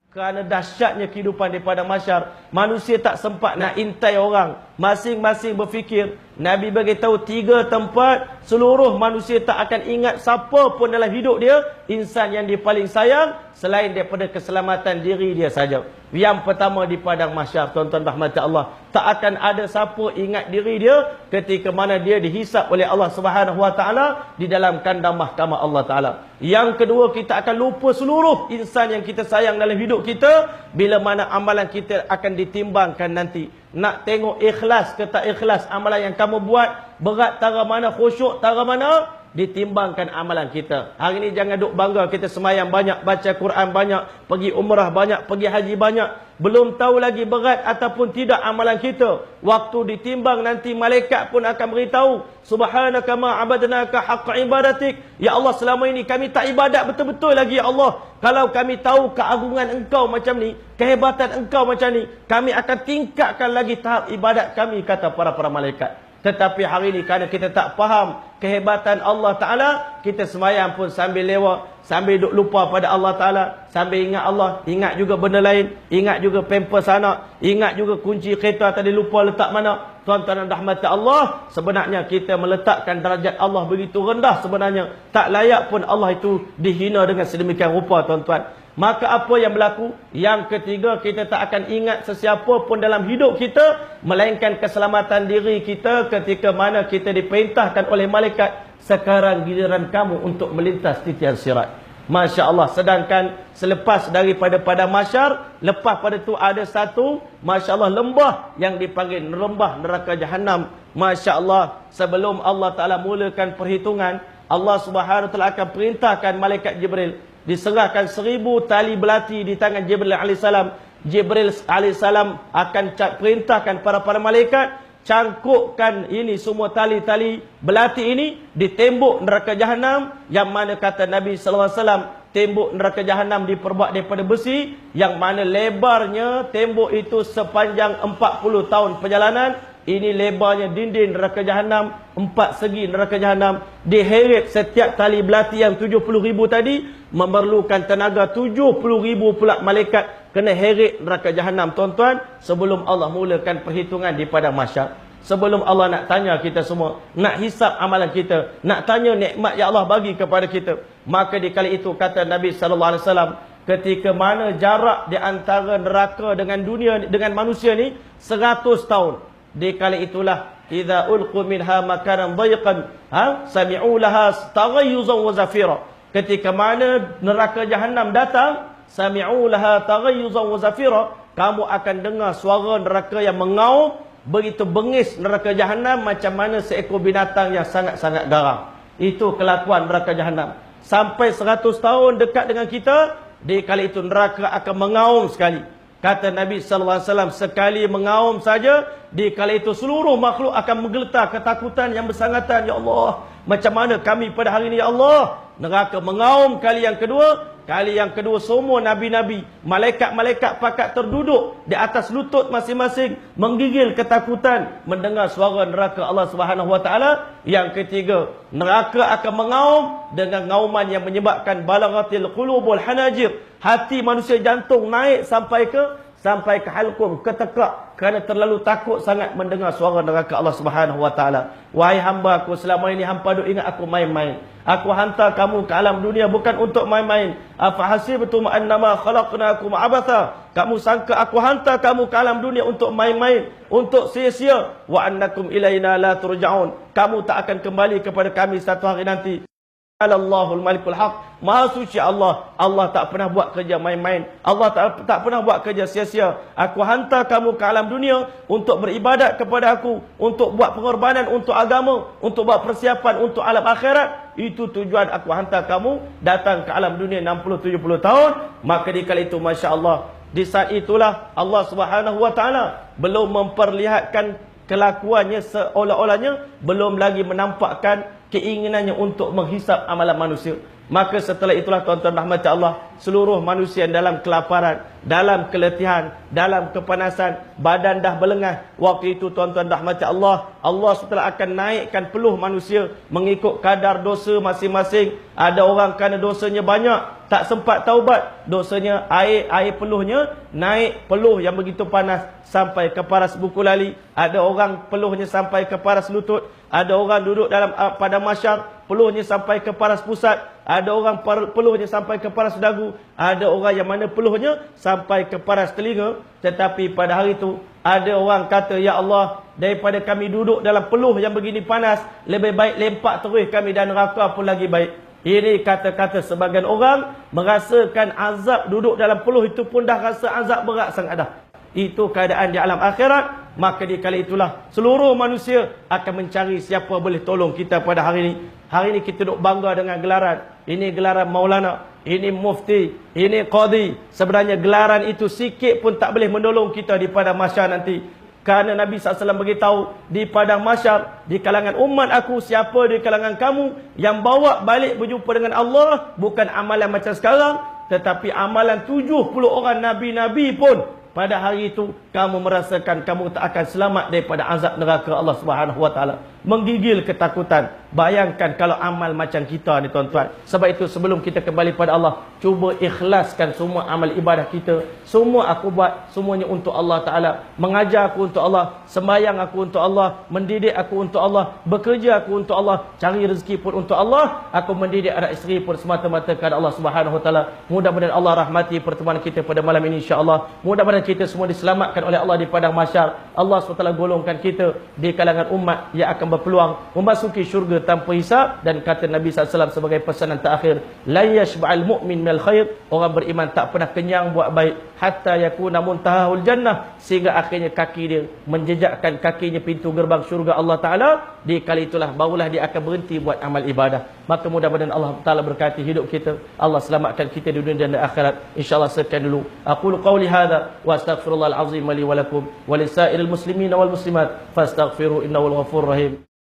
Kerana dahsyatnya kehidupan di padang mahsyar, manusia tak sempat nak intai orang. Masing-masing berfikir. Nabi beritahu 3 tempat seluruh manusia tak akan ingat siapa pun dalam hidup dia, insan yang dia paling sayang selain daripada keselamatan diri dia saja. Yang pertama di padang mahsyar, tuan-tuan rahmati Allah, tak akan ada siapa ingat diri dia ketika mana dia dihisap oleh Allah Subhanahu Wa Taala di dalam kandang mahkamah Allah Taala. Yang kedua, kita akan lupa seluruh insan yang kita sayang dalam hidup kita bila mana amalan kita akan ditimbangkan nanti. Nak tengok ikhlas ke tak ikhlas amalan yang kamu buat, berat tara mana, khusyuk tara mana, ditimbangkan amalan kita. Hari ini jangan duk bangga kita semayang banyak, baca Quran banyak, pergi umrah banyak, pergi haji banyak. Belum tahu lagi berat ataupun tidak amalan kita. Waktu ditimbang nanti malaikat pun akan beritahu, subhanaka ma abadnaka haqqa ibadatik. Ya Allah, selama ini kami tak ibadat betul-betul lagi ya Allah. Kalau kami tahu keagungan engkau macam ni, kehebatan engkau macam ni, kami akan tingkatkan lagi tahap ibadat kami, kata para malaikat. Tetapi hari ini kerana kita tak faham kehebatan Allah Ta'ala, kita semayang pun sambil lewat, sambil duk lupa pada Allah Ta'ala, sambil ingat Allah, ingat juga benda lain, ingat juga pampers anak, ingat juga kunci kereta tadi lupa letak mana. Tuan-tuan dan rahmat Allah, sebenarnya kita meletakkan darjat Allah begitu rendah sebenarnya. Tak layak pun Allah itu dihina dengan sedemikian rupa, tuan-tuan. Maka apa yang berlaku? Yang ketiga, kita tak akan ingat sesiapa pun dalam hidup kita, melainkan keselamatan diri kita ketika mana kita diperintahkan oleh malaikat, sekarang giliran kamu untuk melintas titian sirat. Masya Allah. Sedangkan selepas daripada padang mahsyar, lepas pada tu ada satu, Masya Allah, lembah yang dipanggil lembah neraka jahanam. Masya Allah. Sebelum Allah Ta'ala mulakan perhitungan, Allah Subhanahu Wa Ta'ala akan perintahkan malaikat Jibril, diserahkan 1000 tali belati di tangan Jibril alaihissalam. Jibril alaihissalam akan perintahkan para malaikat, cangkukkan ini semua tali-tali belati ini di tembok neraka jahanam, yang mana kata Nabi sallallahu alaihi wasallam, tembok neraka jahanam diperbuat daripada besi, yang mana lebarnya tembok itu sepanjang 40 tahun perjalanan. Ini lebarnya dinding neraka jahanam, 4 segi neraka jahanam. Diheret setiap tali belati yang 70,000 tadi, memerlukan tenaga 70,000 pula malaikat kena heret neraka jahanam, tuan-tuan, sebelum Allah mulakan perhitungan di padang mahsyar. Sebelum Allah nak tanya kita semua, nak hisap amalan kita, nak tanya nikmat yang Allah bagi kepada kita. Maka di kali itu kata Nabi sallallahu alaihi wasallam, ketika mana jarak di antara neraka dengan dunia, dengan manusia ni 100 tahun. Di kali itulah, idza ulqu minha makanan dhayiqan sami'u laha taghayyuzan wa zafira. Ketika mana neraka jahanam datang, sami'u laha taghayyuzan wa zafira, kamu akan dengar suara neraka yang mengaum, begitu bengis neraka jahanam macam mana seekor binatang yang sangat-sangat garang. Itu kelakuan neraka jahanam. Sampai 100 tahun dekat dengan kita, di kali itu neraka akan mengaum sekali. Kata Nabi sallallahu alaihi wasallam, sekali mengaum saja, di kala itu seluruh makhluk akan menggeletar ketakutan yang bersangatan. Ya Allah, macam mana kami pada hari ini ya Allah? Neraka mengaum kali yang kedua. Kali yang kedua semua nabi-nabi, malaikat-malaikat pakat terduduk di atas lutut masing-masing, menggigil ketakutan mendengar suara neraka Allah Subhanahu Wa Taala. Yang ketiga, neraka akan mengaum dengan ngauman yang menyebabkan balaghatil qulubul hanajir. Hati manusia, jantung naik sampai ke halqum, ke tekak, kerana terlalu takut sangat mendengar suara neraka Allah Subhanahu Wa Taala. Wahai hamba aku, selama ini hamba duk ingat aku main-main. Aku hantar kamu ke alam dunia bukan untuk main-main. Afa hasibtum annama khalaqnakum abatha. Kamu sangka aku hantar kamu ke alam dunia untuk main-main, untuk sia-sia. Wa annakum ilaina la turja'un. Kamu tak akan kembali kepada kami satu hari nanti. Allahul Malikul Haq. Maha suci Allah. Allah tak pernah buat kerja main-main. Allah tak pernah buat kerja sia-sia. Aku hantar kamu ke alam dunia untuk beribadat kepada aku, untuk buat pengorbanan untuk agama, untuk buat persiapan untuk alam akhirat. Itu tujuan aku hantar kamu datang ke alam dunia 60-70 tahun. Maka di kali itu, Masya Allah, di saat itulah Allah Subhanahu Wa Taala belum memperlihatkan kelakuannya seolah-olahnya, belum lagi menampakkan keinginannya untuk menghisap amalan manusia. Maka setelah itulah tuan-tuan rahmat Allah, seluruh manusia dalam kelaparan, dalam keletihan, dalam kepanasan, badan dah berlengah. Waktu itu tuan-tuan rahmat Allah, Allah setelah akan naikkan peluh manusia mengikut kadar dosa masing-masing. Ada orang kerana dosanya banyak, tak sempat taubat, dosanya air peluhnya naik, peluh yang begitu panas sampai ke paras buku lali. Ada orang peluhnya sampai ke paras lutut. Ada orang duduk dalam pada mahsyar, peluhnya sampai ke paras pusat. Ada orang peluhnya sampai ke paras dagu. Ada orang yang mana peluhnya sampai ke paras telinga. Tetapi pada hari itu ada orang kata, ya Allah, daripada kami duduk dalam peluh yang begini panas, lebih baik lempak terus kami dan neraka pun lagi baik. Ini kata-kata sebagian orang merasakan azab duduk dalam peluh itu pun dah rasa azab berat sangat dah. Itu keadaan di alam akhirat. Maka di kali itulah seluruh manusia akan mencari siapa boleh tolong kita pada hari ini. Hari ini kita duduk bangga dengan gelaran. Ini gelaran Maulana, ini Mufti, ini Qadi. Sebenarnya gelaran itu sikit pun tak boleh menolong kita di padang mahsyar nanti. Kerana Nabi SAW beritahu, di padang mahsyar, di kalangan umat aku, siapa di kalangan kamu yang bawa balik berjumpa dengan Allah, bukan amalan macam sekarang, tetapi amalan 70 orang Nabi-Nabi pun. Pada hari itu kamu merasakan kamu tak akan selamat daripada azab neraka Allah Subhanahu Wa Taala. Menggigil ketakutan. Bayangkan kalau amal macam kita ni tuan-tuan. Sebab itu sebelum kita kembali pada Allah, cuba ikhlaskan semua amal ibadah kita. Semua aku buat semuanya untuk Allah Taala. Mengajar aku untuk Allah, sembahyang aku untuk Allah, mendidik aku untuk Allah, bekerja aku untuk Allah, cari rezeki pun untuk Allah, aku mendidik anak isteri pun semata-mata kerana Allah Subhanahu Wa Taala. Mudah-mudahan Allah rahmati pertemuan kita pada malam ini insya-Allah. Mudah-mudahan kita semua diselamatkan oleh Allah di padang mahsyar. Allah SWT golongkan kita di kalangan umat yang akan berpeluang memasuki syurga tanpa hisab. Dan kata Nabi SAW sebagai pesanan terakhir, la yashba'al mu'min minal khair, orang beriman tak pernah kenyang buat baik hatta yakuna muntahahul jannah, sehingga akhirnya kaki dia menjejakkan kakinya pintu gerbang syurga Allah Ta'ala. Di kali itulah barulah dia akan berhenti buat amal ibadah. Maka mudah-mudahan Allah Ta'ala berkati hidup kita, Allah selamatkan kita di dunia dan akhirat insya-Allah. Sekian dulu aqulu qawli hadza wa astaghfirullahal azim li wa lakum wa lisairil muslimin wal muslimat fastaghfiru innahu al ghafurur rahim.